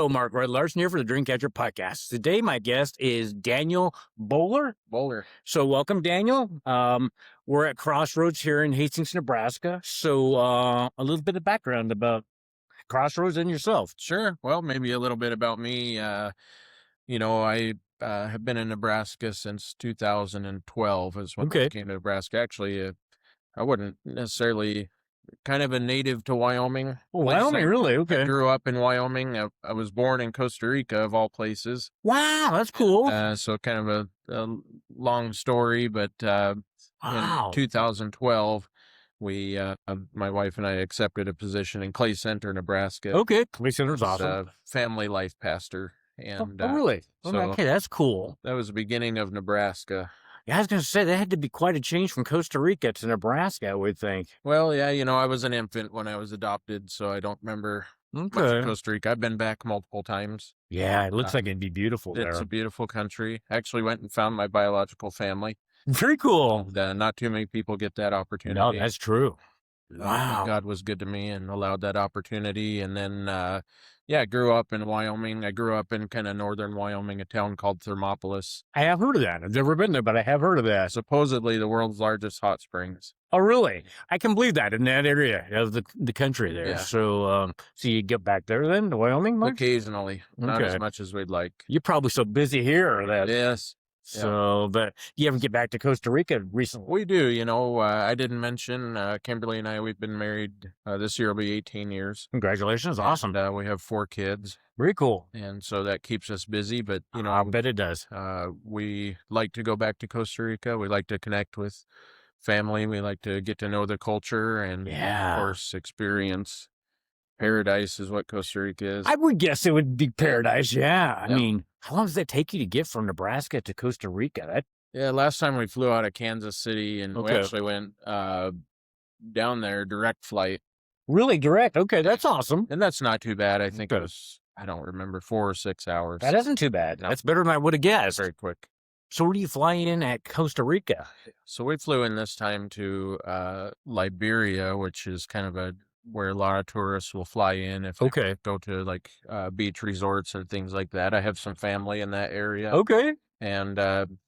Hello, Mark Red Larson here for the Dreamcatcher podcast. Today, my guest is Daniel Bowler. So welcome, Daniel. We're at Crossroads here in Hastings, Nebraska. So a little bit of background about Crossroads and yourself. Sure. Well, maybe a little bit about me. I have been in Nebraska since 2012 is when I came to Nebraska. Actually, I wouldn't necessarily kind of a native to Wyoming. Oh, Wyoming, really? I Okay. grew up in Wyoming. I was born in Costa Rica, of all places. Wow, that's cool. So kind of a long story, but in 2012, we, my wife and I accepted a position in Clay Center, Nebraska. Okay, Clay Center's as awesome. a family life pastor. And really? Okay, that's cool. that was the beginning of Nebraska. Yeah, I was going to say, that had to be quite a change from Costa Rica to Nebraska, I would think. Well, yeah, I was an infant when I was adopted, so I don't remember much of Costa Rica. I've been back multiple times. Yeah, it looks like it'd be beautiful there. It's a beautiful country. I actually went and found my biological family. Very cool. And, not too many people get that opportunity. No, that's true. Wow. God was good to me and allowed that opportunity. And then, I grew up in Wyoming. I grew up in kind of northern Wyoming, a town called Thermopolis. I have heard of that. I've never been there, but I have heard of that. Supposedly the world's largest hot springs. Oh, really? I can believe that in that area of the country there. Yeah. So, so you get back there then to Wyoming, Mark? Occasionally, not as much as we'd like. You're probably so busy here that. Yes. So, but you haven't get back to Costa Rica recently? We do. I didn't mention Kimberly and I. We've been married. This year will be 18 years. Congratulations! Awesome. We have 4 kids. Very cool. And so that keeps us busy. But I bet it does. We like to go back to Costa Rica. We like to connect with family. We like to get to know the culture and, of course, experience paradise is what Costa Rica is. I would guess it would be paradise. Yeah. I mean, how long does that take you to get from Nebraska to Costa Rica? Last time we flew out of Kansas City, and we actually went down there, direct flight. Really? Direct? Okay, that's awesome. And that's not too bad. I think it was, I don't remember, 4 or 6 hours. That isn't too bad. No. That's better than I would have guessed. Very quick. So where do you fly in at Costa Rica? So we flew in this time to Liberia, which is kind of where a lot of tourists will fly in if they go to like beach resorts and things like that. I have some family in that area. Okay. And,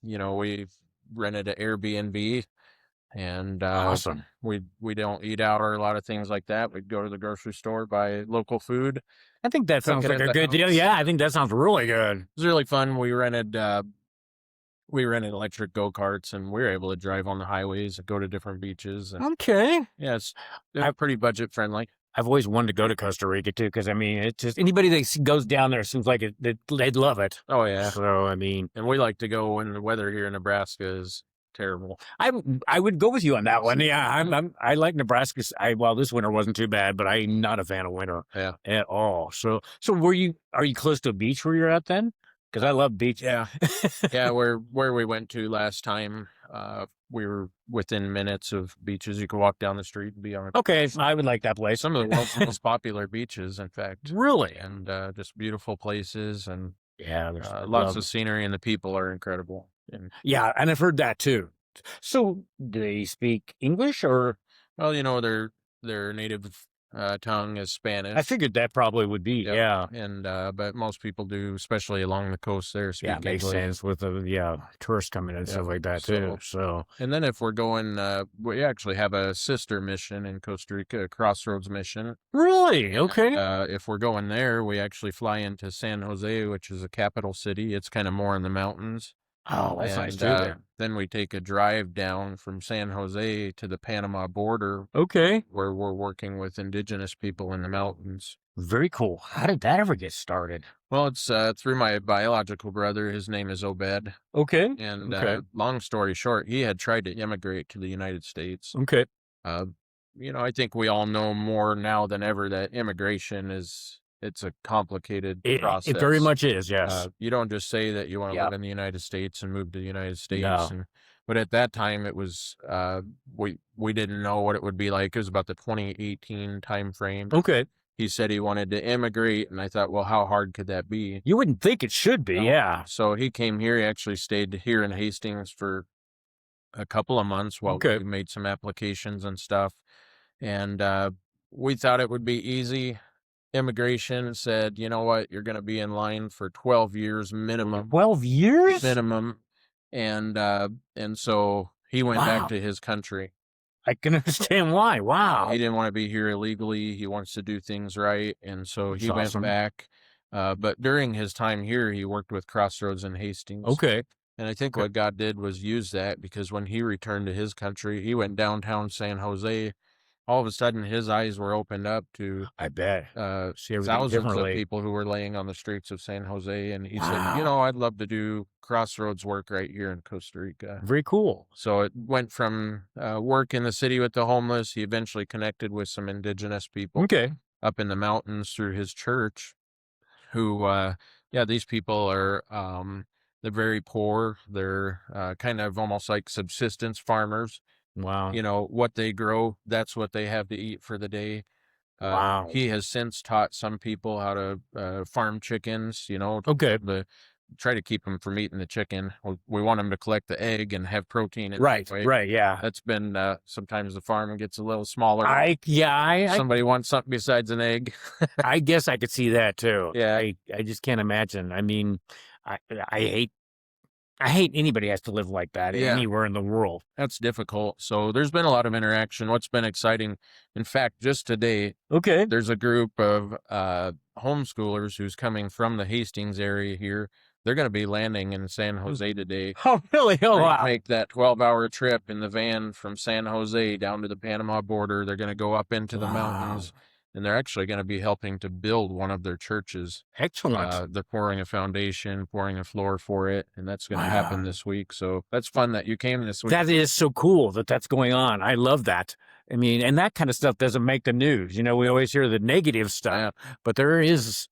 we rented an Airbnb, and awesome. We don't eat out or a lot of things like that. We'd go to the grocery store, buy local food. I think that sounds like a good deal. Yeah, I think that sounds really good. It was really fun. We rented electric go-karts, and we were able to drive on the highways and go to different beaches. And, it's pretty budget friendly. I've always wanted to go to Costa Rica too, because I mean, it's just anybody that goes down there seems like they'd love it. Oh yeah. So I mean, and we like to go when the weather here in Nebraska is terrible. I would go with you on that one. Yeah, I like Nebraska. Well, this winter wasn't too bad, but I'm not a fan of winter at all. So are you close to a beach where you're at then? Because I love beach. Yeah. Yeah, where we went to last time, we were within minutes of beaches. You could walk down the street and be on it. Okay, I would like that place. Some of the world's most popular beaches, in fact. Really? And just beautiful places, and there's lots of scenery, and the people are incredible. And I've heard that too. So do they speak English or? Well, their native tongue is Spanish. I figured that probably would be, And but most people do, especially along the coast there, speak English. Makes sense with the tourists coming in and stuff like that too. So and then if we're going, we actually have a sister mission in Costa Rica, a Crossroads Mission. Really? Okay. If we're going there, we actually fly into San Jose, which is a capital city. It's kind of more in the mountains. Oh, that's nice too. Then we take a drive down from San Jose to the Panama border. Okay. Where we're working with indigenous people in the mountains. Very cool. How did that ever get started? Well, it's through my biological brother. His name is Obed. Okay. And long story short, he had tried to immigrate to the United States. Okay. I think we all know more now than ever that immigration it's a complicated process. It very much is, yes. You don't just say that you want to live in the United States and move to the United States. No. But at that time, it was, we didn't know what it would be like. It was about the 2018 time frame. Okay. He said he wanted to immigrate, and I thought, well, how hard could that be? You wouldn't think it should be, yeah. So he came here. He actually stayed here in Hastings for a couple of months while we made some applications and stuff. And we thought it would be easy. immigration said, you know what, you're going to be in line for 12 years minimum. 12 years? Minimum. And so he went back Wow. to his country. I can understand why. Wow. He didn't want to be here illegally. He wants to do things right. And so That's he went awesome. back. But during his time here, he worked with Crossroads in Hastings. Okay. And I think what God did was use that, because when he returned to his country, he went downtown San Jose. All of a sudden, his eyes were opened up to I bet. See everything thousands of differently. people who were laying on the streets of San Jose. And he said, Wow. I'd love to do Crossroads work right here in Costa Rica. Very cool. So it went from work in the city with the homeless. He eventually connected with some indigenous people Okay. up in the mountains through his church who, these people are, they're very poor. They're kind of almost like subsistence farmers. Wow. What they grow, that's what they have to eat for the day. Wow. He has since taught some people how to farm chickens, Okay. try to keep them from eating the chicken. We want them to collect the egg and have protein. Right. Right. Yeah. That's been, sometimes the farm gets a little smaller. Somebody wants something besides an egg. I guess I could see that too. Yeah. I just can't imagine. I mean, I hate anybody has to live like that anywhere in the world. That's difficult. So there's been a lot of interaction. What's been exciting, in fact, just today, Okay. there's a group of homeschoolers who's coming from the Hastings area here. They're going to be landing in San Jose today. Oh, really? Oh, wow. Make that 12-hour trip in the van from San Jose down to the Panama border. They're going to go up into the mountains, and they're actually going to be helping to build one of their churches. Excellent. They're pouring a foundation, pouring a floor for it, and that's going to happen this week. So that's fun that you came this week. That is so cool that that's going on. I love that. I mean, and that kind of stuff doesn't make the news. We always hear the negative stuff, but there is,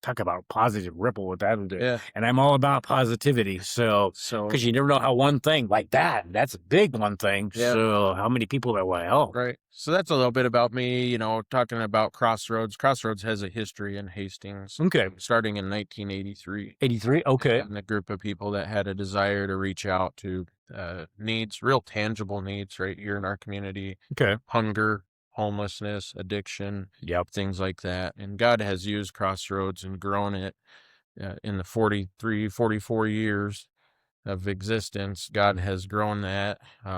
talk about positive ripple with that. Yeah. And I'm all about positivity. So, because you never know how one thing like that's a big one thing. Yeah. So how many people that will help? Right. So that's a little bit about me, talking about Crossroads. Crossroads has a history in Hastings. Okay. Starting in 1983. 83. Okay. And a group of people that had a desire to reach out to needs, real tangible needs right here in our community. Okay. Hunger, homelessness, addiction, things like that. And God has used Crossroads and grown it in the 44 years of existence. God has grown that.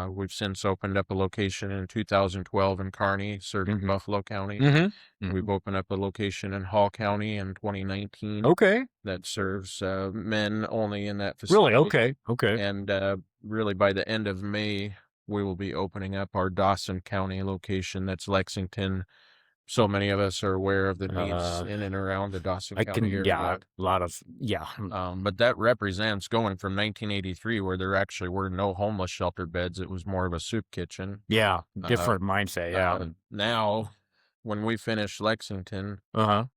We've since opened up a location in 2012 in Kearney, serving Buffalo County. We've opened up a location in Hall County in 2019. Okay. That serves men only in that facility. Really? Okay. Okay. And really by the end of May, we will be opening up our Dawson County location. That's Lexington. So many of us are aware of the needs in and around the Dawson County area. A lot of, but that represents going from 1983, where there actually were no homeless shelter beds. It was more of a soup kitchen. Yeah, different mindset. Yeah. Now, when we finish Lexington,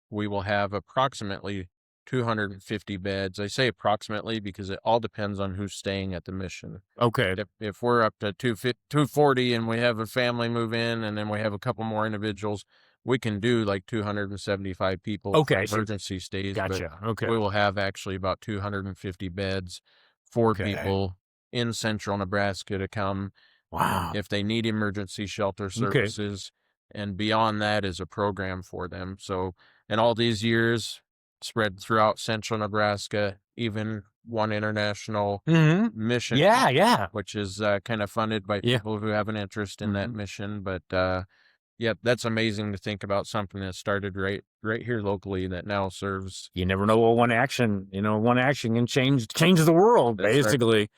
we will have approximately 250 beds. I say approximately because it all depends on who's staying at the mission. Okay. If we're up to 240 and we have a family move in and then we have a couple more individuals, we can do like 275 people for emergency stays. Gotcha. But we will have actually about 250 beds for people in central Nebraska to come. Wow. If they need emergency shelter services. And beyond that is a program for them. So in all these years, spread throughout central Nebraska, even one international mission. Which is kind of funded by people who have an interest in that mission. But that's amazing to think about, something that started right here locally that now serves. You never know what one action can change the world. That's basically. Right.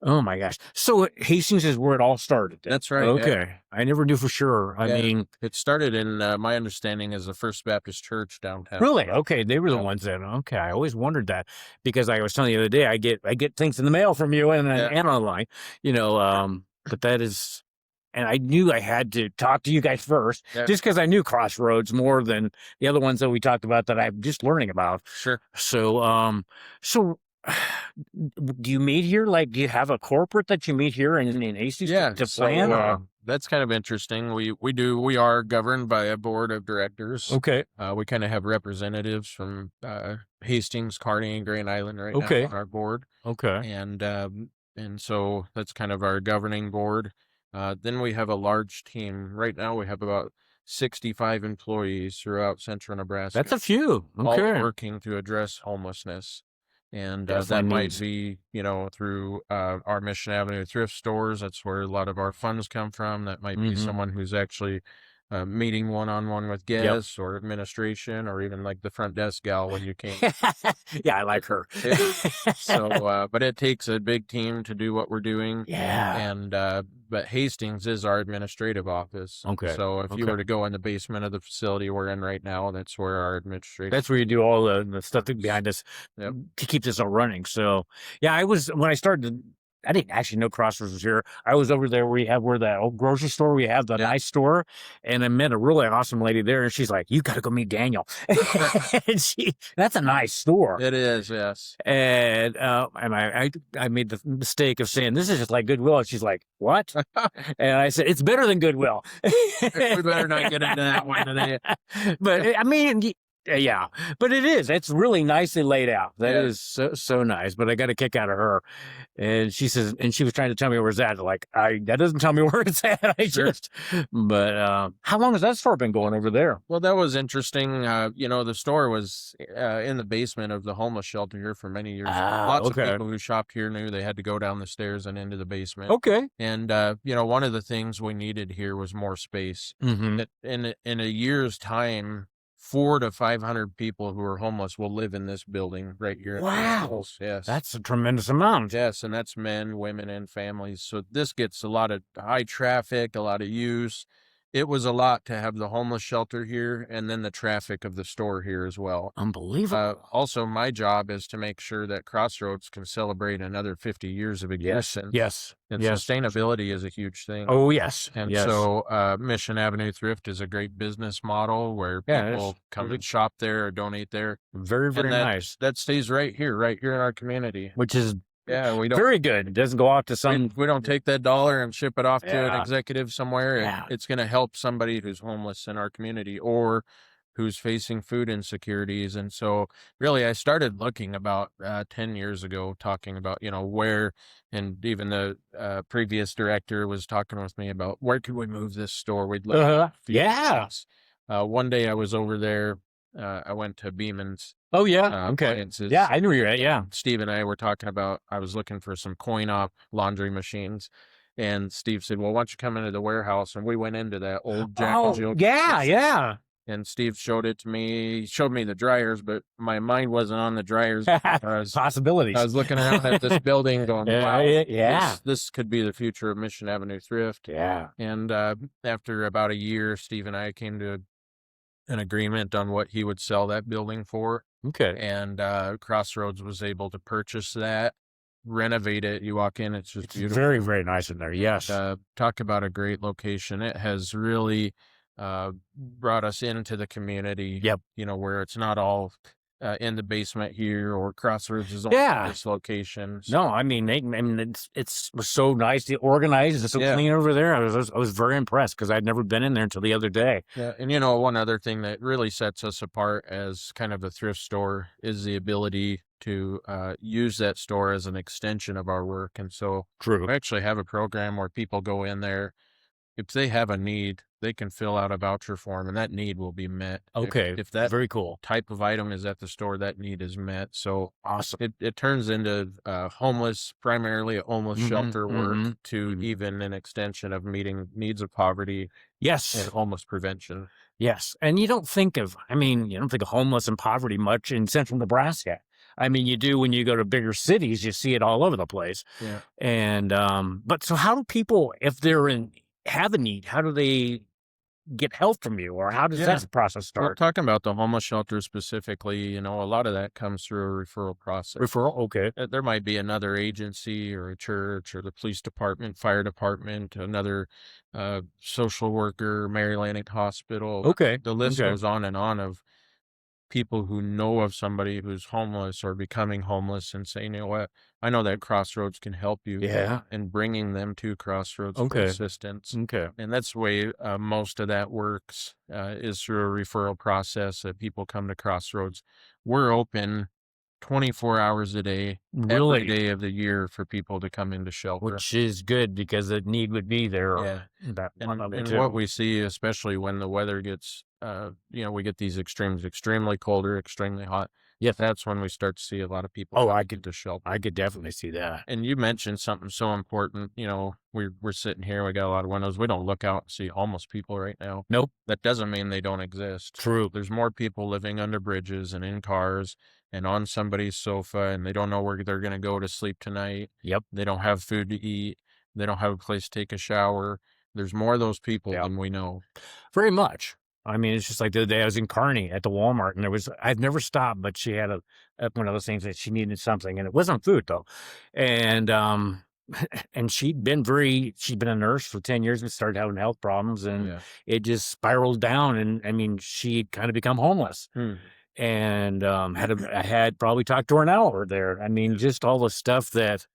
Oh my gosh. So Hastings is where it all started. That's right. Okay. Yeah. I never knew for sure. I mean, it started in my understanding as the First Baptist Church downtown. Really? Okay. They were the ones that, okay. I always wondered that, because I was telling you the other day, I get things in the mail from you and online, but that is, and I knew I had to talk to you guys first, just because I knew Crossroads more than the other ones that we talked about that I'm just learning about. Sure. So, do you meet here? Like, do you have a corporate that you meet here in Hastings to plan? So, that's kind of interesting. We are governed by a board of directors. Okay. We kind of have representatives from Hastings, Kearney, and Grand Island now on our board. Okay. And so that's kind of our governing board. Then we have a large team. Right now we have about 65 employees throughout central That's Nebraska, a few. all Okay. working to address homelessness. And that Definitely might needs. be, through our Mission Avenue thrift stores. That's where a lot of our funds come from. That might be Hmm. someone who's actually meeting one-on-one with Yep. guests or administration, or even like the front desk gal when you came. Yeah, I like her. Yeah. So, but it takes a big team to do what we're doing. Yeah. And, but Hastings is our administrative office. Okay. So if you Okay. were to go in the basement of the facility we're in right now, that's where our administration. That's where you do all the stuff behind us Yep. to keep this all running. So, yeah, when I started, I didn't actually know Crossroads was here. I was over there where that old grocery store, we have the Yeah. nice store, and I met a really awesome lady there, and she's like, "You got to go meet Daniel." And that's a nice store. It is, yes. And I made the mistake of saying, "This is just like Goodwill," and she's like, "What?" And I said, "It's better than Goodwill." We better not get into that one today. But I mean, yeah, but it is. It's really nicely laid out. That Yeah. is so nice. But I got a kick out of her, and she says, and she was trying to tell me where it's at. Like, that doesn't tell me where it's at. Sure. But how long has that store been going over there? Well, that was interesting. The store was in the basement of the homeless shelter here for many years. Lots of Okay. people who shopped here knew they had to go down the stairs and into the basement. Okay. And one of the things we needed here was more space. Mm-hmm. That in a year's time, 400 to 500 people who are homeless will live in this building right here. Wow. Yes. That's a tremendous amount. Yes, and that's men, women, and families. So this gets a lot of high traffic, a lot of use. It was a lot to have the homeless shelter here and then the traffic of the store here as well. Unbelievable. Also, my job is to make sure that Crossroads can celebrate another 50 years of existence. Yes. And Yes. sustainability is a huge thing. Oh, yes. And yes. so Mission Avenue Thrift is a great business model where Yeah, people come and shop there or donate there. very, very And that, nice. that stays right here in our community. Which is we don't very good. It doesn't go out to some. we don't take that dollar and ship it off to an Yeah. executive somewhere. Yeah. It's going to help somebody who's homeless in our community or who's facing food insecurities. And so really I started looking about 10 years ago, talking about, where, and even the previous director was talking with me about where could we move this store? We'd like Yeah. One day I was over there. I went to Beeman's. Oh, yeah. Okay. Appliances. Yeah, I knew you were at. Yeah. Steve and I were talking about, I was looking for some coin-op laundry machines. And Steve said, well, why don't you come into the warehouse? And we went into that old Jack and Jill. Yeah, yeah. And Steve showed it to me. He showed me the dryers, but my mind wasn't on the dryers. Possibilities. I was looking around at this building going, wow, yeah. This could be the future of Mission Avenue Thrift. Yeah. And after about a year, Steve and I came to an agreement on what he would sell that building for. Okay. And Crossroads was able to purchase that, renovate it. You walk in, it's just beautiful. Very, very nice in there. Yes. Talk about a great location. It has really brought us into the community. Yep. Where it's not all in the basement here, or Crossroads is on this location. So. No, I mean, it was so nicely organized and so clean over there. I was very impressed because I'd never been in there until the other day. Yeah, and one other thing that really sets us apart as kind of a thrift store is the ability to use that store as an extension of our work. And so True. we actually have a program where people go in there. If they have a need, they can fill out a voucher form and that need will be met. Okay. If that very cool type of item is at the store, that need is met. So awesome. It turns into primarily a homeless shelter work to even an extension of meeting needs of poverty. Yes. And homeless prevention. Yes. And you don't think of homeless and poverty much in central Nebraska. I mean, you do when you go to bigger cities, you see it all over the place. Yeah. And, but so how do people, if have a need, how do they get help from you, or how does that process start? Well, talking about the homeless shelter specifically, a lot of that comes through a referral process. Referral, okay. There might be another agency or a church or the police department, fire department, another social worker, Mary Lanning Hospital. Okay. The list goes on and on of people who know of somebody who's homeless or becoming homeless and saying, you know what, I know that Crossroads can help you. Yeah. And bringing them to Crossroads for assistance. Okay. And that's the way most of that works is through a referral process that people come to Crossroads. We're open 24 hours a day, every Really? day of the year for people to come into shelter. Which is good because the need would be there. Yeah. That one of it And what too. we see, especially when the weather gets, we get these extremes, extremely colder, extremely hot. Yes. That's when we start to see a lot of people Oh, coming into shelter. I could definitely see that. And you mentioned something so important. We're sitting here, we got a lot of windows. We don't look out and see homeless people right now. Nope. That doesn't mean they don't exist. True. There's more people living under bridges and in cars and on somebody's sofa, and they don't know where they're going to go to sleep tonight. Yep. They don't have food to eat. They don't have a place to take a shower. There's more of those people than we know. Very much. I mean, it's just like the other day I was in Kearney at the Walmart, and I've never stopped, but she had one of those things that she needed something, and it wasn't food though. And, and she'd been a nurse for 10 years and started having health problems, and it just spiraled down. And I mean, she'd kind of become homeless. And, I had probably talked to her an hour there. I mean, just all the stuff that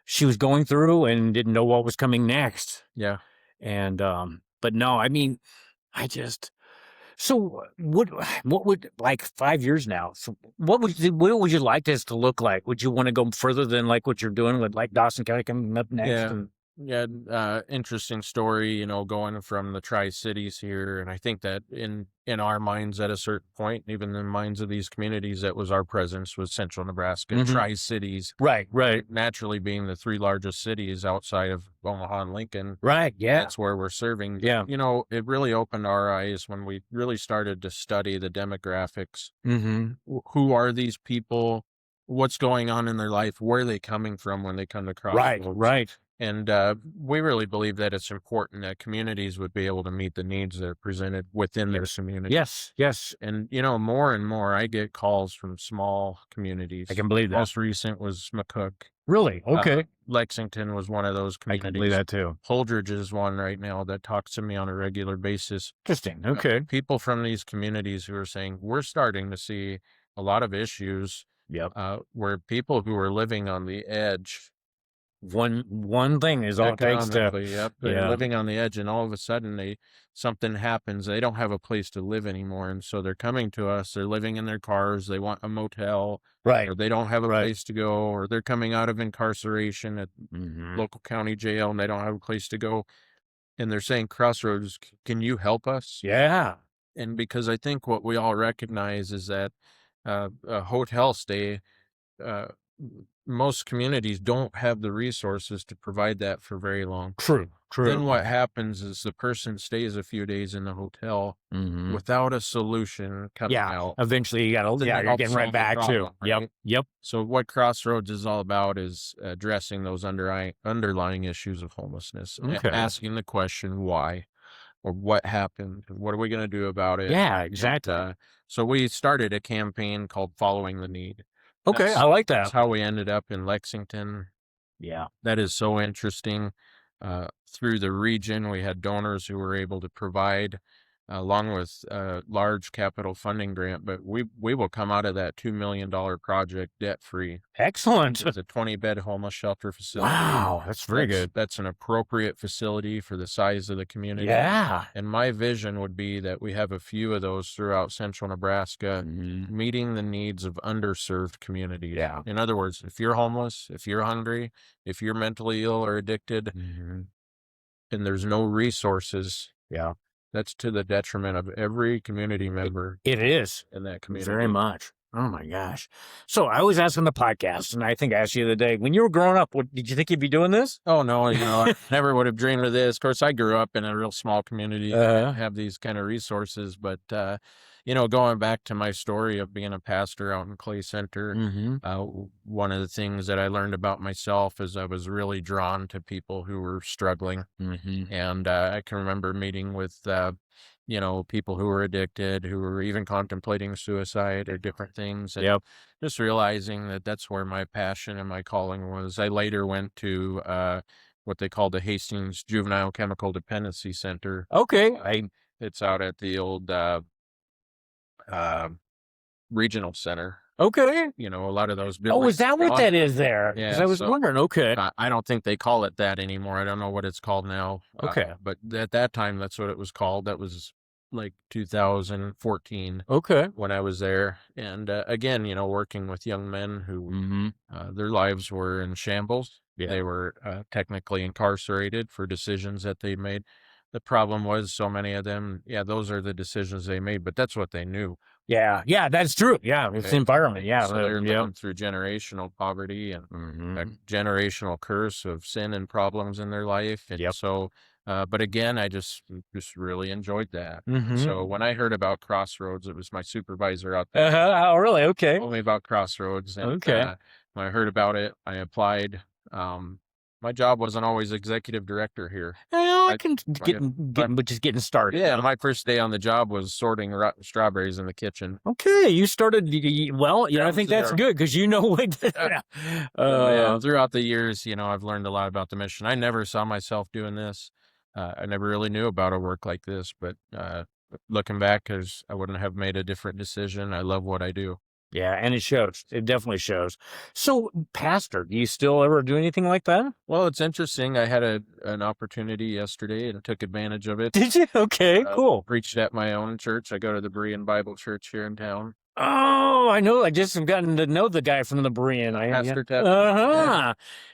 she was going through and didn't know what was coming next. Yeah. And, but no, I mean, so what would, like 5 years now, so what would you like this to look like? Would you want to go further than like what you're doing with like Dawson County coming up next? Interesting story, going from the Tri-Cities here. And I think that in our minds at a certain point, even in the minds of these communities, that was our presence was Central Nebraska, Tri-Cities. Right. Naturally being the 3 largest cities outside of Omaha and Lincoln. Right, yeah. That's where we're serving. Yeah. It really opened our eyes when we really started to study the demographics. Who are these people? What's going on in their life? Where are they coming from when they come to Crossroads? Right. And we really believe that it's important that communities would be able to meet the needs that are presented within their community. Yes. And, more and more, I get calls from small communities. I can believe that. Most recent was McCook. Really? Okay. Lexington was one of those communities. I can believe that too. Holdridge is one right now that talks to me on a regular basis. Interesting. Okay. People from these communities who are saying, we're starting to see a lot of issues where people who are living on the edge. One thing is all it takes to. They're living on the edge, and all of a sudden something happens. They don't have a place to live anymore, and so they're coming to us. They're living in their cars. They want a motel, right? Or they don't have a place to go, or they're coming out of incarceration at local county jail, and they don't have a place to go. And they're saying, "Crossroads, can you help us?" Yeah. And because I think what we all recognize is that a hotel stay. Most communities don't have the resources to provide that for very long. True. Then what happens is the person stays a few days in the hotel without a solution coming out. Eventually you're getting right back too. Right? Yep. So what Crossroads is all about is addressing those underlying issues of homelessness, asking the question why, or what happened, what are we going to do about it? Yeah, exactly. So we started a campaign called Following the Need. Okay, I like that. That's how we ended up in Lexington. Yeah. That is so interesting. Through the region, we had donors who were able to provide, along with a large capital funding grant, but we will come out of that $2 million project debt-free. Excellent. It's a 20-bed homeless shelter facility. Wow, that's very good. That's an appropriate facility for the size of the community. Yeah. And my vision would be that we have a few of those throughout Central Nebraska, meeting the needs of underserved communities. Yeah. In other words, if you're homeless, if you're hungry, if you're mentally ill or addicted, and there's no resources, that's to the detriment of every community member. It is. In that community. Very much. Oh my gosh. So I was asking the podcast, and I think I asked you the other day, when you were growing up, did you think you'd be doing this? Oh, no, I never would have dreamed of this. Of course, I grew up in a real small community, have these kind of resources, but, going back to my story of being a pastor out in Clay Center, one of the things that I learned about myself is I was really drawn to people who were struggling. And I can remember meeting with, people who were addicted, who were even contemplating suicide or different things. And just realizing that that's where my passion and my calling was. I later went to what they call the Hastings Juvenile Chemical Dependency Center. Okay. It's out at the old regional center. Okay. A lot of those buildings. Oh, is that what that is there? Yeah. Because I was wondering, okay. I don't think they call it that anymore. I don't know what it's called now. Okay. But at that time, that's what it was called. That was like 2014 Okay. when I was there. And again, working with young men who their lives were in shambles. Yeah. They were technically incarcerated for decisions that they made. The problem was so many of them, those are the decisions they made, but that's what they knew. Yeah. Yeah, that's true. Yeah. It's the environment. Yeah. So they're living through generational poverty and a generational curse of sin and problems in their life. And so, but again, I just really enjoyed that. So when I heard about Crossroads, it was my supervisor out there. Oh, really? Okay. Told me about Crossroads. And Okay. when I heard about it, I applied. My job wasn't always executive director here. Well, I can just getting started. Yeah, my first day on the job was sorting rotten strawberries in the kitchen. Okay, you started well. I think that's good because what. Throughout the years, I've learned a lot about the mission. I never saw myself doing this. I never really knew about a work like this, but looking back, I wouldn't have made a different decision. I love what I do. Yeah, and it shows. It definitely shows. So, pastor, do you still ever do anything like that? Well, it's interesting. I had an opportunity yesterday and took advantage of it. Did you? Okay, cool. Preached at my own church. I go to the Berean Bible Church here in town. Oh, I know. I just have gotten to know the guy from the Berean. Pastor Ted.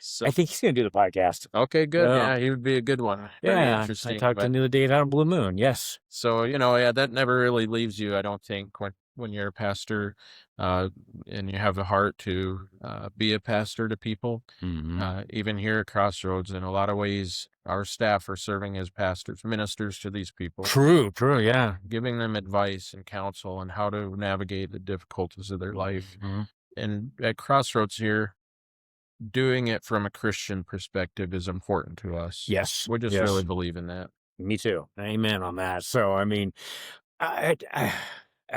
So, I think he's going to do the podcast. Okay, good. Yeah, he would be a good one. Very interesting. I talked to him the other day out of Blue Moon. Yes. So, that never really leaves you, I don't think, when you're a pastor and you have a heart to be a pastor to people. Even here at Crossroads, in a lot of ways, our staff are serving as pastors, ministers to these people. True, yeah. Giving them advice and counsel on how to navigate the difficulties of their life. And at Crossroads here, doing it from a Christian perspective is important to us. Yes. We just really believe in that. Me too. Amen on that. So, I mean,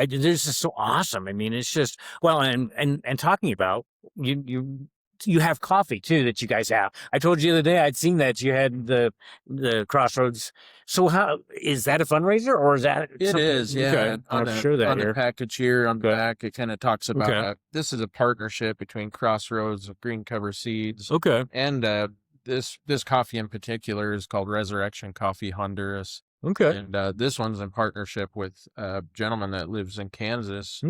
this is so awesome. I mean, it's just, well, and talking about, you have coffee too that you guys have. I told you the other day I'd seen that you had the Crossroads. So how is that a fundraiser or is that? It is, yeah. Okay. I'm sure that on the package here on the back, it kind of talks about this is a partnership between Crossroads, Green Cover Seeds, and this coffee in particular is called Resurrection Coffee Honduras. Okay. And this one's in partnership with a gentleman that lives in Kansas.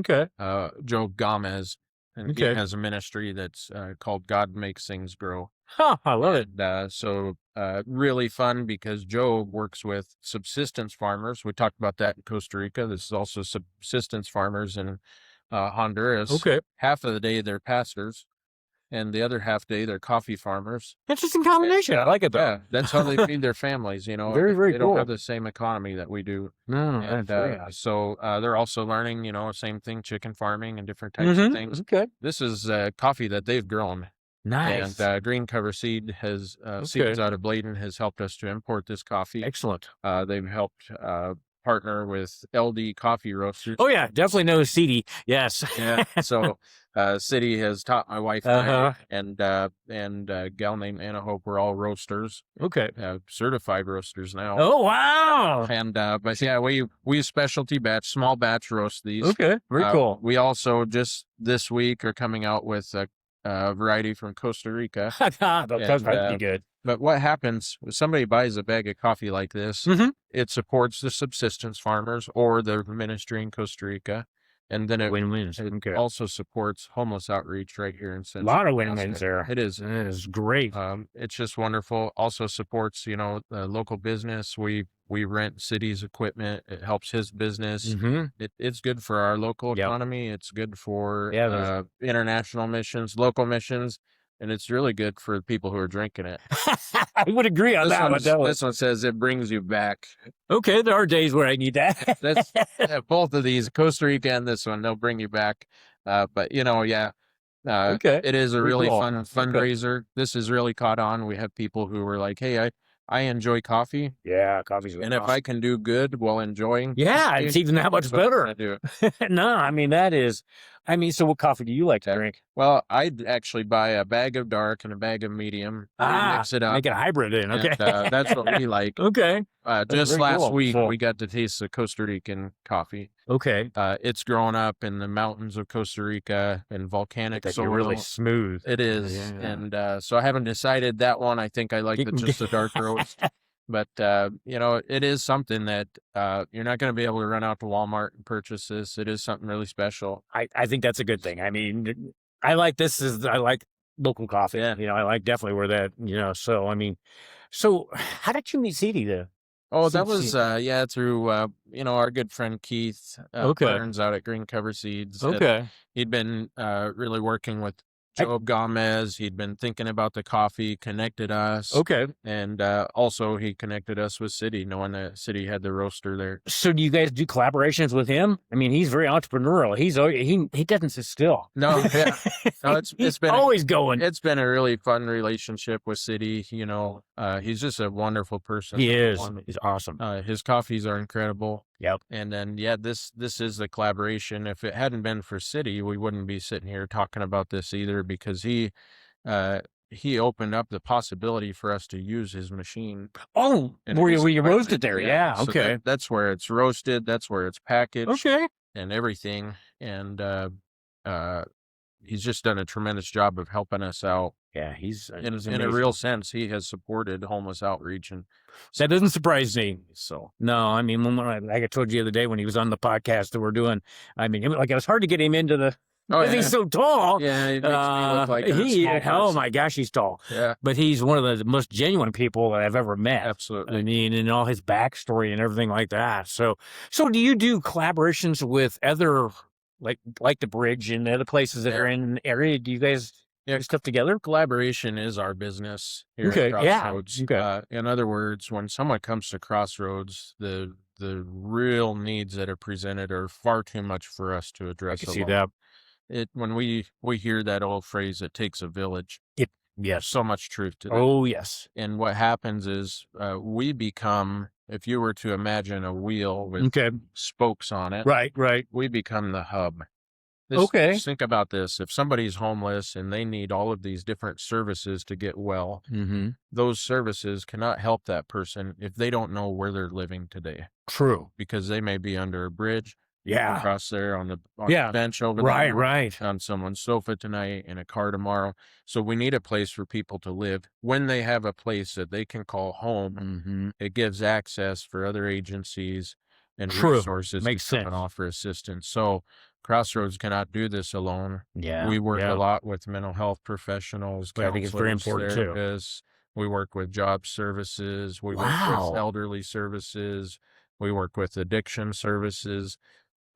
Joe Gomez. And he has a ministry that's called God Makes Things Grow. I love it. So really fun because Joe works with subsistence farmers. We talked about that in Costa Rica. This is also subsistence farmers in Honduras. Half of the day they're pastors, and the other half day they're coffee farmers. Interesting combination. I like it though. Yeah, that's how they feed their families. Very, very they cool. don't have the same economy that we do. No, and so they're also learning, same thing, chicken farming and different types of things. This is coffee that they've grown. Nice. And Green Cover Seed has seeds out of Bladen has helped us to import this coffee. Excellent. They've helped partner with LD Coffee Roasters. Oh yeah, definitely know CD. Yes. Yeah. So City has taught my wife and a gal named Anna Hope. We're all roasters. Certified roasters now. Oh wow. And but yeah, we specialty batch, small batch roast these. Very cool. We also just this week are coming out with a variety from Costa Rica. That might be good. But what happens when somebody buys a bag of coffee like this, it supports the subsistence farmers or the ministry in Costa Rica. And then it also supports homeless outreach right here in Central. A lot of win-wins there. It is. It is great. It's just wonderful. Also supports, the local business. We rent City's equipment. It helps his business. It's good for our local economy. It's good for international missions, local missions. And it's really good for people who are drinking it. I would agree on that one. This one says it brings you back. Okay, there are days where I need that. That's both of these, Costa Rica and this one, they'll bring you back. But it is a really fun fundraiser. This has really caught on. We have people who were like, "Hey, I enjoy coffee. Yeah, coffee's and awesome. If I can do good while enjoying, coffee, it's even that much better. Do. No, I mean that is. I mean, so what coffee do you like to drink? Well, I'd actually buy a bag of dark and a bag of medium. Mix it up. Make it a hybrid in. Okay. And, that's what we like. Just last week, we got to taste the Costa Rican coffee. It's grown up in the mountains of Costa Rica and volcanic soil. Really smooth. It is. And so I haven't decided that one. I think I like just a dark roast. But it is something that you're not going to be able to run out to Walmart and purchase this. It is something really special. I think that's a good thing. I mean, I like local coffee. Yeah. I like definitely where that, so I mean, so how did you meet City though? Oh, that was through our good friend Keith Okay. Burns out at Green Cover Seeds. Okay. He'd been really working with I- Job Gomez. He'd been thinking about the coffee, connected us. Okay. And also he connected us with City, knowing that City had the roaster there. So do you guys do collaborations with him? I mean, he's very entrepreneurial. He doesn't sit still. No, yeah. No, it's been always going. It's been a really fun relationship with City. He's just a wonderful person. He is. He's awesome. His coffees are incredible. Yep. And then this is the collaboration. If it hadn't been for City, we wouldn't be sitting here talking about this either, because he opened up the possibility for us to use his machine. Oh, where you roast it there? Yeah. So Okay. that's where it's roasted. That's where it's packaged. Okay. And everything. And he's just done a tremendous job of helping us out. Yeah, he's in a real sense, he has supported homeless outreach, and that doesn't surprise me. So no, I mean, like I told you the other day when he was on the podcast that we're doing, I mean, it was hard to get him into the. Oh, yeah. He's so tall. Yeah, he makes me look like a small person. Oh my gosh, he's tall. Yeah, but he's one of the most genuine people that I've ever met. Absolutely. I mean, and all his backstory and everything like that. So do you do collaborations with other like the Bridge and other places that are in the area? Do you guys do stuff together? Collaboration is our business here at Crossroads. Yeah. In other words, when someone comes to Crossroads, the real needs that are presented are far too much for us to address. I can see that. When we hear that old phrase, "It takes a village." Yes. So much truth to that. Oh, yes. And what happens is we become, if you were to imagine a wheel with spokes on it, right, we become the hub. Okay. Think about this. If somebody's homeless and they need all of these different services to get well, those services cannot help that person if they don't know where they're living today. True. Because they may be under a bridge. Yeah. Across there on the bench over there. Right. On someone's sofa tonight, in a car tomorrow. So we need a place for people to live. When they have a place that they can call home, it gives access for other agencies and resources to come and offer assistance. So Crossroads cannot do this alone. Yeah. We work a lot with mental health professionals, I think it's very important therapists. We work with job services. We work with elderly services. We work with addiction services.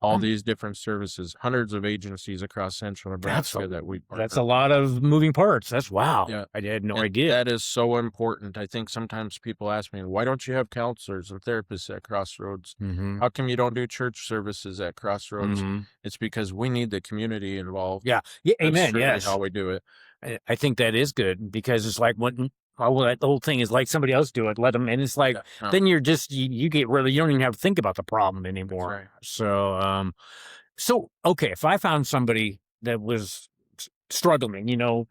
All these different services, hundreds of agencies across central Nebraska that we partner. That's a lot of moving parts. That's wow. Yeah. I had no idea. That is so important. I think sometimes people ask me, why don't you have counselors and therapists at Crossroads? How come you don't do church services at Crossroads? It's because we need the community involved. Yeah. Amen. Yes. How we do it. I think that is good, because it's like that whole thing is like somebody else do it, let them, and it's like then you're just you get really, you don't even have to think about the problem anymore. Right. So okay, if I found somebody that was struggling,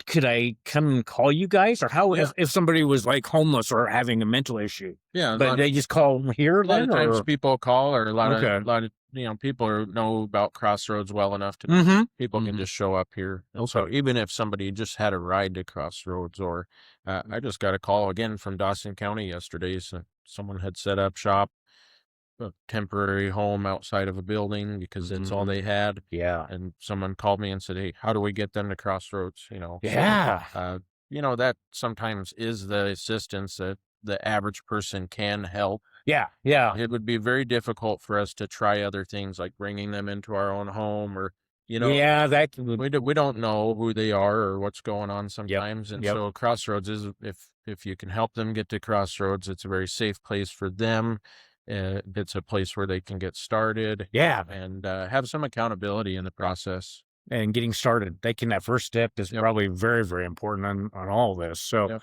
could I come and call you guys, or how if somebody was like homeless or having a mental issue? Yeah, but they just call here. A lot of times people call, or a lot of people people know about Crossroads well enough to people can just show up here. So even if somebody just had a ride to Crossroads, or I just got a call again from Dawson County yesterday. So someone had set up shop, a temporary home outside of a building, because that's all they had. Yeah. And someone called me and said, "Hey, how do we get them to Crossroads?" Yeah. That sometimes is the assistance that the average person can help. Yeah. Yeah. It would be very difficult for us to try other things like bringing them into our own home, or we don't know who they are or what's going on sometimes. And so Crossroads is, if you can help them get to Crossroads, it's a very safe place for them. It's a place where they can get started. Yeah. And have some accountability in the process. And getting started, that first step is probably very, very important on all this. So,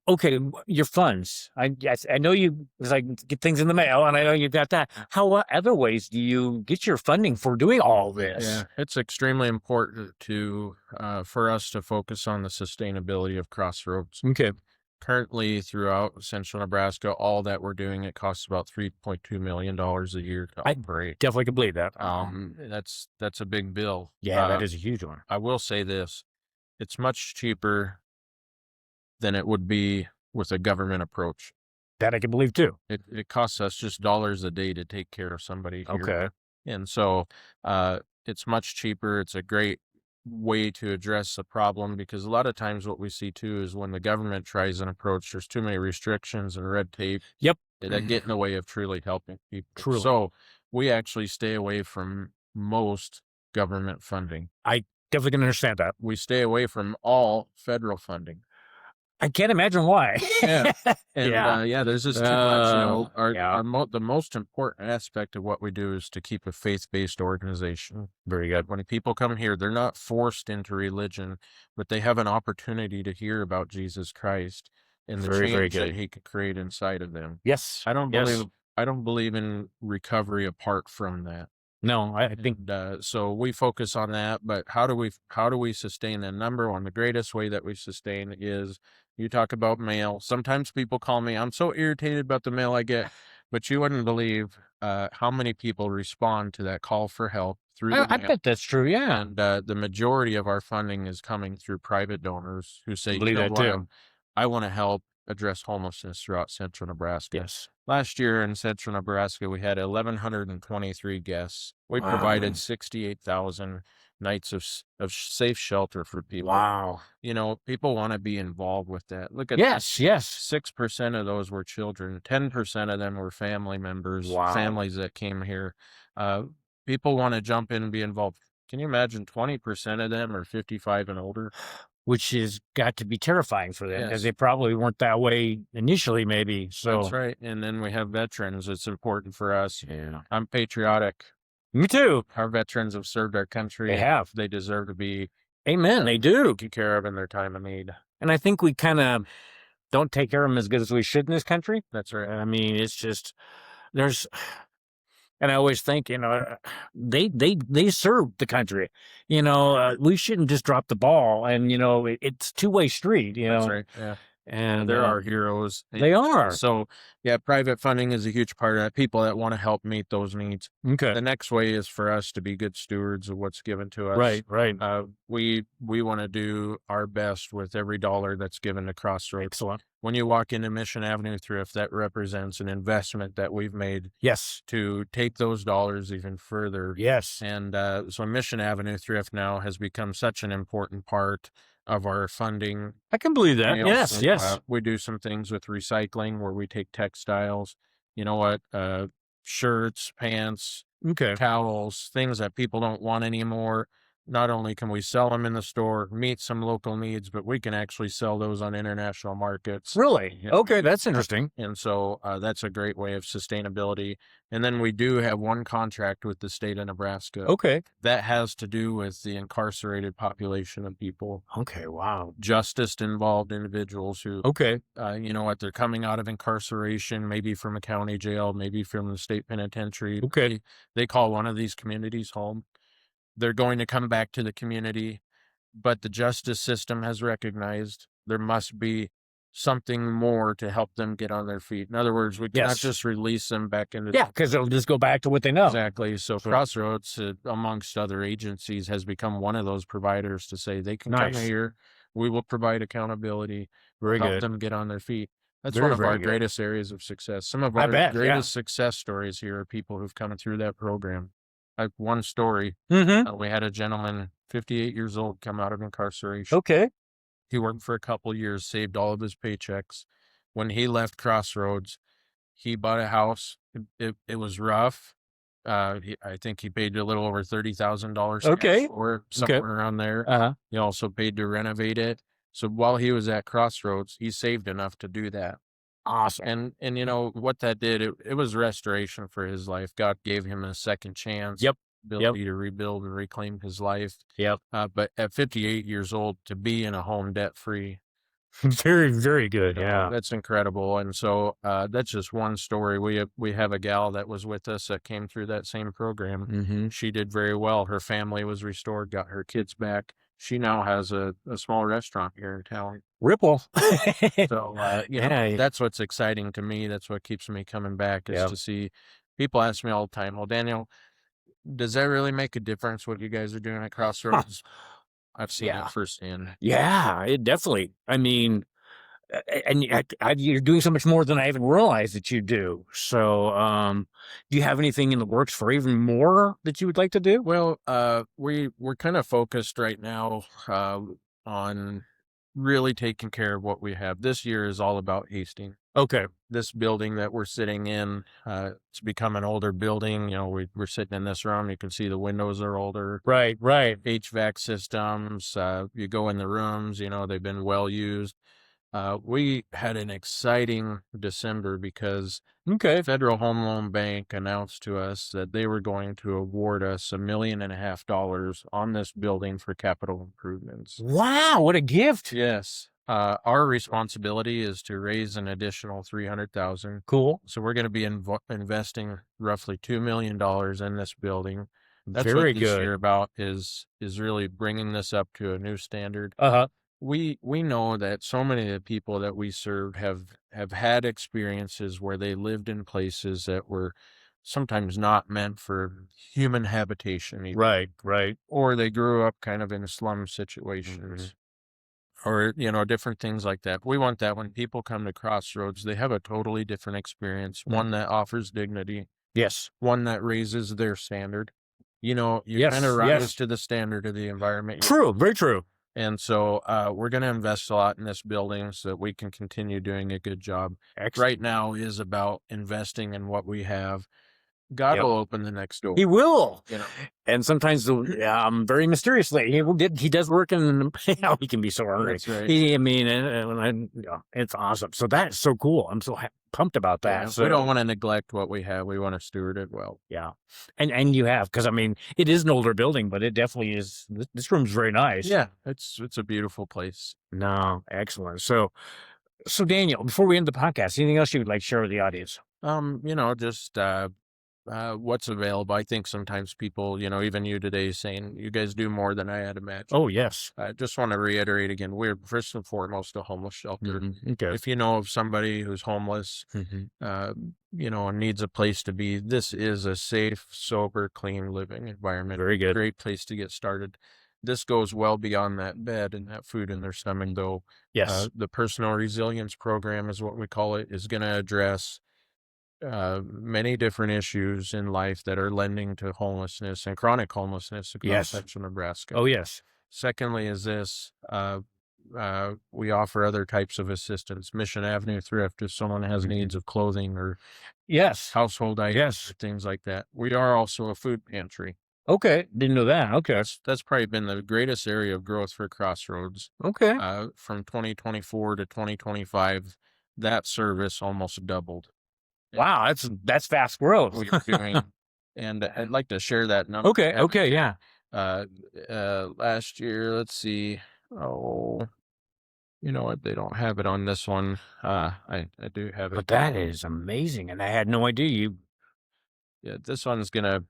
okay, your funds. I know you get things in the mail, and I know you got that. How other ways do you get your funding for doing all this? Yeah, it's extremely important for us to focus on the sustainability of Crossroads. Okay. Currently, throughout central Nebraska, all that we're doing, it costs about $3.2 million a year to operate. Definitely can believe that. That's a big bill. Yeah, that is a huge one. I will say this: it's much cheaper than it would be with a government approach. That I can believe too. It costs us just dollars a day to take care of somebody here. Okay. And so it's much cheaper. It's a great way to address the problem, because a lot of times what we see too is when the government tries an approach, there's too many restrictions and red tape Yep. that get in the way of truly helping people. Truly. So we actually stay away from most government funding. I definitely can understand that. We stay away from all federal funding. I can't imagine why. Yeah. And Yeah. there's just too much. Yeah. The most important aspect of what we do is to keep a faith-based organization. Very good. When people come here, they're not forced into religion, but they have an opportunity to hear about Jesus Christ and the Very, very change that good. he could create inside of them. Yes. I don't Yes. believe I don't believe in recovery apart from that. No, I think And so we focus on that. But how do we sustain that? Number one, the greatest way that we sustain is, you talk about mail. Sometimes people call me, I'm so irritated about the mail I get, but you wouldn't believe how many people respond to that call for help through the I mail. bet that's true. Yeah. And the majority of our funding is coming through private donors who say, Believe that too. I want to help address homelessness throughout central Nebraska. Yes. Last year in central Nebraska, we had 1,123 guests. We Wow. provided 68,000 nights of safe shelter for people. Wow. People want to be involved with that. Look at Yes. Yes. 6% of those were children. 10% of them were family members, Wow. families that came here. People want to jump in and be involved. Can you imagine 20% of them are 55 and older? Which has got to be terrifying for them, because Yes. they probably weren't that way initially, maybe. So That's right. And then we have veterans. It's important for us. yeah. I'm patriotic. Me too. Our veterans have served our country. They have. They deserve to be Amen. They do. taken care of in their time of need. And I think we kind of don't take care of them as good as we should in this country. That's right. I mean, it's just there's, and I always think, they serve the country. We shouldn't just drop the ball. And it's two-way street. That's right. Yeah. And They're our heroes. They are. So, yeah, private funding is a huge part of that. People that want to help meet those needs. Okay. The next way is for us to be good stewards of what's given to us. Right. Right. We want to do our best with every dollar that's given to Crossroads. Excellent. When you walk into Mission Avenue Thrift, that represents an investment that we've made. Yes. To take those dollars even further. Yes. And so Mission Avenue Thrift now has become such an important part of our funding. I can believe that. We Yes. also, Yes. we do some things with recycling where we take textiles, shirts, pants, Okay. towels, things that people don't want anymore. Not only can we sell them in the store, meet some local needs, but we can actually sell those on international markets. Really? Yeah. Okay. That's interesting. And so that's a great way of sustainability. And then we do have one contract with the state of Nebraska Okay. that has to do with the incarcerated population of people. Okay. Wow. Justice-involved individuals who, Okay. they're coming out of incarceration, maybe from a county jail, maybe from the state penitentiary. Okay. They call one of these communities home. They're going to come back to the community, but the justice system has recognized there must be something more to help them get on their feet. In other words, we cannot Yes. just release them back into Yeah, because it'll just go back to what they know. Exactly. So Crossroads, amongst other agencies, has become one of those providers to say they can Nice. come here. We will provide accountability, Very help good. them get on their feet. That's Very, one of very our good. greatest areas of success. Some of I our bet, yeah. greatest success stories here are people who've come through that program. Like one story, Mm-hmm. we had a gentleman, 58 years old, come out of incarceration. Okay. He worked for a couple years, saved all of his paychecks. When he left Crossroads, he bought a house. It was rough. I think he paid a little over $30,000 Okay. or somewhere around there. Uh-huh. He also paid to renovate it. So while he was at Crossroads, he saved enough to do that. Awesome. And what that did, it was restoration for his life. God gave him a second chance. Yep. Ability to rebuild and reclaim his life. Yep. But at 58 years old, to be in a home debt-free, Very, very good. Yeah. that's incredible. And so that's just one story. We have a gal that was with us that came through that same program. Mm-hmm. She did very well. Her family was restored, got her kids back. She now has a small restaurant here in town. Ripple. So, Yeah. that's what's exciting to me. That's what keeps me coming back is Yep. to see people ask me all the time, well, Daniel, does that really make a difference what you guys are doing at Crossroads? I've seen Yeah. it firsthand. Yeah, it definitely. I mean, And you're doing so much more than I even realized that you do. So, do you have anything in the works for even more that you would like to do? Well, we're kind of focused right now on really taking care of what we have. This year is all about Hastings. Okay. This building that we're sitting in, it's become an older building. We're sitting in this room. You can see the windows are older. Right. HVAC systems. You go in the rooms. They've been well used. We had an exciting December because Okay. Federal Home Loan Bank announced to us that they were going to award us $1.5 million on this building for capital improvements. Wow, what a gift. Yes. Our responsibility is to raise an additional $300,000. Cool. So we're going to be investing roughly $2 million in this building. That's Very what this good. year about is really bringing this up to a new standard. Uh-huh. We know that so many of the people that we serve have had experiences where they lived in places that were sometimes not meant for human habitation, even. Right. Or they grew up kind of in slum situations, or different things like that. We want that when people come to Crossroads, they have a totally different experience, one that offers dignity, Yes. one that raises their standard. You Yes, kind of rise yes. to the standard of the environment. True, very true. And so we're going to invest a lot in this building so that we can continue doing a good job. Excellent. Right now is about investing in what we have. God Yep. will open the next door. He will. You know. And sometimes very mysteriously, he does work in, he can be so ornery. That's right. It's awesome. So that's so cool. I'm so pumped about that. Yeah, So we don't want to neglect what we have. We want to steward it well. yeah. And you have, because it is an older building, but it definitely is. This room's very nice. Yeah, it's a beautiful place. No, excellent. So Daniel, before we end the podcast, anything else you would like to share with the audience? Just what's available. I think sometimes people, even you today, saying you guys do more than I had imagined. Oh, yes. I just want to reiterate again, we're first and foremost a homeless shelter. Okay. If you know of somebody who's homeless, and needs a place to be, this is a safe, sober, clean living environment. Very good. Great place to get started. This goes well beyond that bed and that food in their stomach, though. Yes. The personal resilience program is what we call it, is going to address many different issues in life that are lending to homelessness and chronic homelessness across central Nebraska. Oh, yes. Secondly is this, we offer other types of assistance. Mission Avenue Thrift, if someone has needs of clothing or household items, or things like that. We are also a food pantry. Okay, didn't know that. Okay. That's probably been the greatest area of growth for Crossroads. Okay. From 2024 to 2025, that service almost doubled. Wow, that's fast growth. We're doing, and I'd like to share that number. Okay, yeah. Last year, let's see. Oh, you know what? They don't have it on this one. I do have it. But that is amazing, and I had no idea Yeah, this one's gonna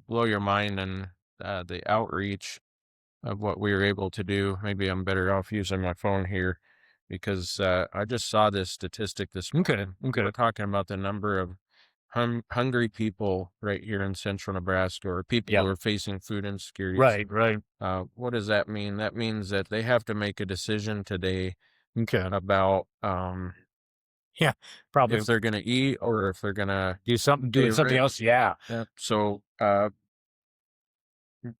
blow your mind, and the outreach of what we were able to do. Maybe I'm better off using my phone here, because I just saw this statistic this morning. Okay. We're talking about the number of hungry people right here in central Nebraska, or people who are facing food insecurity. Right. What does that mean? That means that they have to make a decision today about probably if they're going to eat or if they're going to do something else. Yeah. So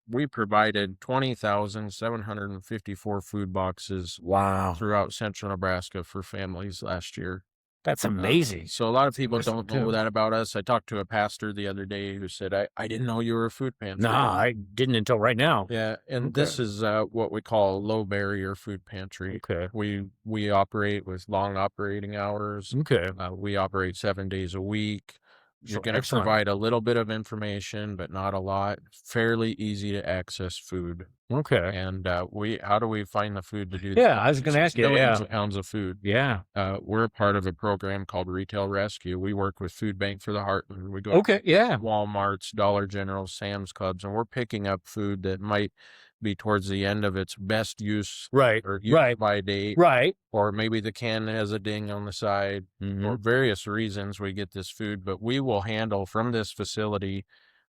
we provided 20,754 food boxes throughout central Nebraska for families last year. That's amazing. So a lot of people don't know that about us. I talked to a pastor the other day who said, I didn't know you were a food pantry. No, I didn't until right now. Yeah, and this is what we call a low barrier food pantry. Okay. We operate with long operating hours. Okay. We operate 7 days a week. You're going to Excellent. provide a little bit of information, but not a lot. Fairly easy to access food. Okay. And how do we find the food to do that? Yeah, I was going to ask you. Millions of pounds of food. Yeah. We're a part of a program called Retail Rescue. We work with Food Bank for the Heartland. We go Okay. Yeah. Walmart's, Dollar General, Sam's Clubs, and we're picking up food that might be towards the end of its best use, or use by date, or maybe the can has a ding on the side. For various reasons we get this food, but we will handle from this facility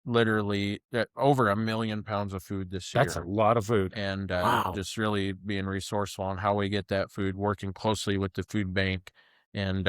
literally over 1 million pounds of food this year. That's a lot of food. And Wow. just really being resourceful on how we get that food, working closely with the food bank, and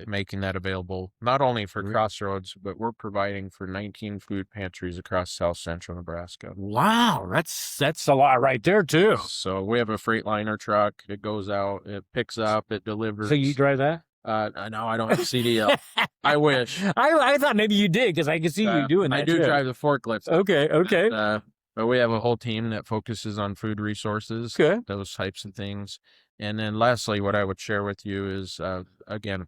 making that available not only for Crossroads, but we're providing for 19 food pantries across South Central Nebraska. Wow, that's a lot right there too. So we have a Freightliner truck. It goes out, it picks up, it delivers. So you drive that? No, I don't have CDL. I wish. I thought maybe you did, because I can see you doing that. I do drive the forklift. Okay. But we have a whole team that focuses on food resources, those types of things. And then lastly, what I would share with you is, again,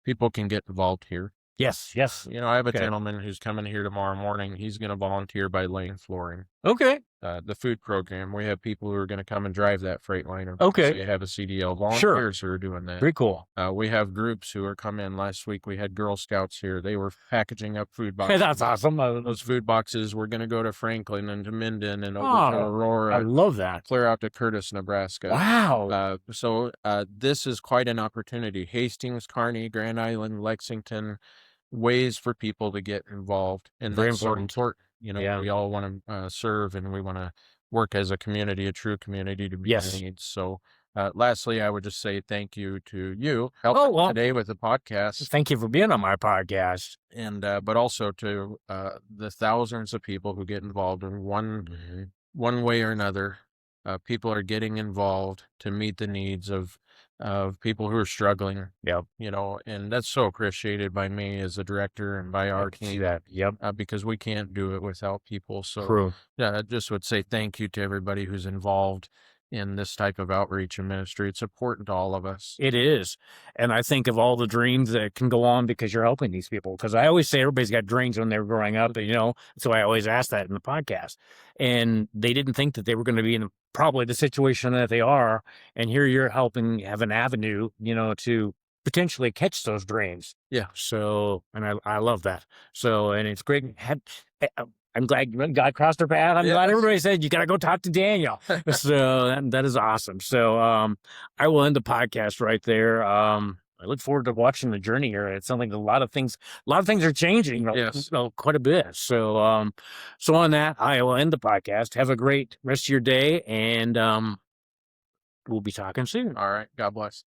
people can get involved here. Yes. You know, I have a gentleman who's coming here tomorrow morning. He's going to volunteer by laying flooring. Okay. The food program, we have people who are going to come and drive that Freightliner. Okay. So you have a CDL, volunteers who are doing that. Very cool. We have groups who are coming in. Last week we had Girl Scouts here. They were packaging up food boxes. That's awesome. Those food boxes were going to go to Franklin and to Minden and over to Aurora. I love that. Clear out to Curtis, Nebraska. Wow. So this is quite an opportunity. Hastings, Kearney, Grand Island, Lexington, ways for people to get involved. And Very that's so important. important. You know, we all want to serve, and we want to work as a community, a true community, to meet needs. So lastly, I would just say thank you to you helping today with the podcast. Thank you for being on my podcast. And but also to the thousands of people who get involved in one way or another. People are getting involved to meet the needs of people who are struggling. You know, and that's so appreciated by me as a director and by our team. Because we can't do it without people. So I just would say thank you to everybody who's involved in this type of outreach and ministry. It's important to all of us. It is. And I think of all the dreams that can go on because you're helping these people. Because I always say everybody's got dreams when they were growing up, you know, so I always ask that in the podcast. And they didn't think that they were going to be in probably the situation that they are. And here you're helping have an avenue, you know, to potentially catch those dreams. So, and I love that. So, and it's great. I'm glad God crossed our path. I'm glad everybody said, you got to go talk to Daniel. So that is awesome. So I will end the podcast right there. I look forward to watching the journey here. It's something, a lot of things are changing quite a bit. So on that, I will end the podcast. Have a great rest of your day, and we'll be talking soon. All right. God bless.